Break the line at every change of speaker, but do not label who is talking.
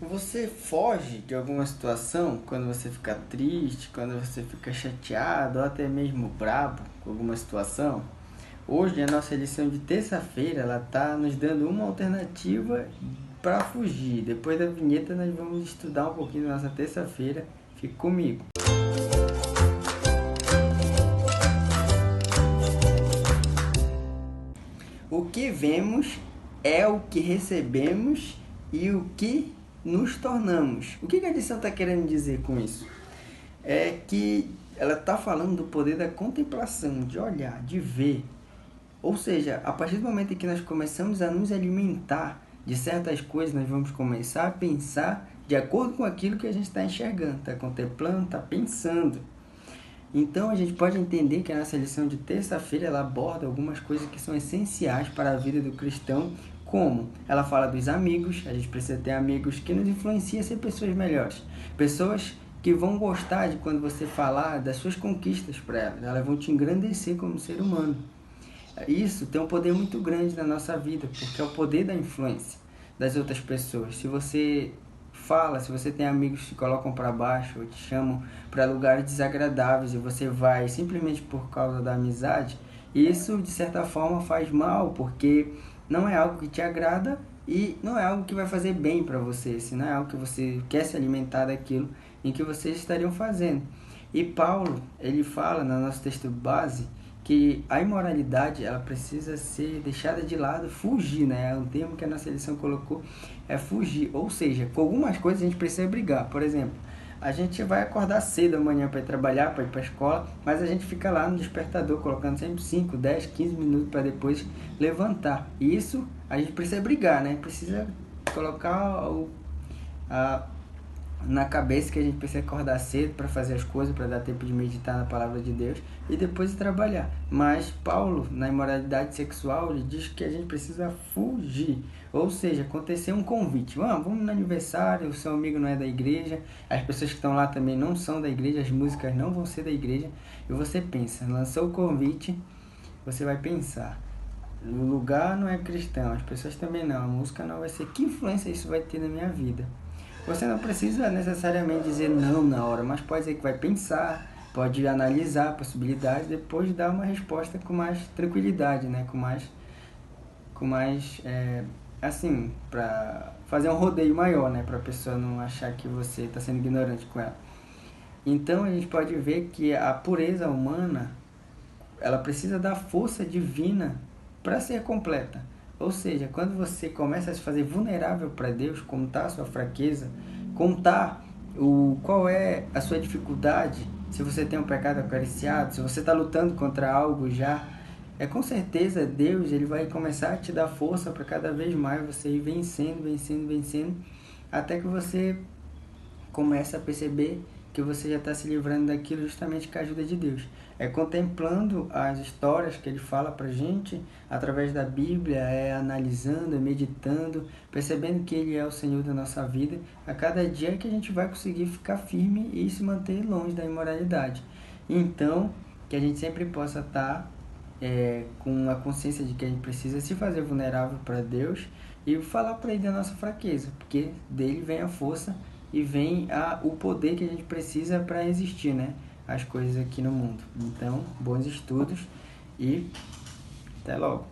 Você foge de alguma situação quando você fica triste, quando você fica chateado ou até mesmo brabo com alguma situação? Hoje a nossa lição de terça-feira ela tá nos dando uma alternativa para fugir. Depois da vinheta nós vamos estudar um pouquinho da nossa terça-feira. Fique comigo. O que vemos é o que recebemos e o que nos tornamos. O que a lição está querendo dizer com isso? É que ela está falando do poder da contemplação, de olhar, de ver. Ou seja, a partir do momento em que nós começamos a nos alimentar de certas coisas, nós vamos começar a pensar de acordo com aquilo que a gente está enxergando, está contemplando, está pensando. Então a gente pode entender que a nossa lição de terça-feira ela aborda algumas coisas que são essenciais para a vida do cristão, como ela fala dos amigos, a gente precisa ter amigos que nos influenciam a ser pessoas melhores, pessoas que vão gostar de quando você falar das suas conquistas para elas vão te engrandecer como ser humano. Isso tem um poder muito grande na nossa vida, porque é o poder da influência das outras pessoas. Se você fala, se você tem amigos que te colocam para baixo ou te chamam para lugares desagradáveis e você vai simplesmente por causa da amizade, isso de certa forma faz mal, porque não é algo que te agrada e não é algo que vai fazer bem para você, se não é algo que você quer se alimentar daquilo em que vocês estariam fazendo. E Paulo, ele fala no nosso texto base que a imoralidade ela precisa ser deixada de lado, fugir, né? Um termo que a nossa lição colocou é fugir, ou seja, com algumas coisas a gente precisa brigar. Por exemplo, a gente vai acordar cedo amanhã para ir trabalhar, para ir para a escola, mas a gente fica lá no despertador colocando sempre 5, 10, 15 minutos para depois levantar. E isso a gente precisa brigar, né? Precisa colocar na cabeça que a gente precisa acordar cedo para fazer as coisas, para dar tempo de meditar na palavra de Deus e depois de trabalhar. Mas Paulo, na imoralidade sexual, ele diz que a gente precisa fugir. Ou seja, acontecer um convite. Vamos no aniversário, o seu amigo não é da igreja, as pessoas que estão lá também não são da igreja, as músicas não vão ser da igreja. E você pensa, lançou o convite, você vai pensar, o lugar não é cristão, as pessoas também não, a música não vai ser. Que influência isso vai ter na minha vida? Você não precisa necessariamente dizer não na hora, mas pode ser que vai pensar, pode analisar possibilidades, depois dar uma resposta com mais tranquilidade, né? Assim, para fazer um rodeio maior, né? Para a pessoa não achar que você está sendo ignorante com ela. Então a gente pode ver que a pureza humana, ela precisa da força divina para ser completa. Ou seja, quando você começa a se fazer vulnerável para Deus, contar a sua fraqueza, contar qual é a sua dificuldade, se você tem um pecado acariciado, se você está lutando contra algo já, com certeza Deus ele vai começar a te dar força para cada vez mais você ir vencendo, vencendo, vencendo, até que você começa a perceber que você já está se livrando daquilo justamente com a ajuda de Deus. É contemplando as histórias que ele fala para a gente, através da Bíblia, analisando, meditando, percebendo que ele é o Senhor da nossa vida, a cada dia que a gente vai conseguir ficar firme e se manter longe da imoralidade. Então, que a gente sempre possa estar com a consciência de que a gente precisa se fazer vulnerável para Deus e falar para ele da nossa fraqueza, porque dele vem a força e vem o poder que a gente precisa para existir, né? As coisas aqui no mundo. Então, bons estudos e até logo!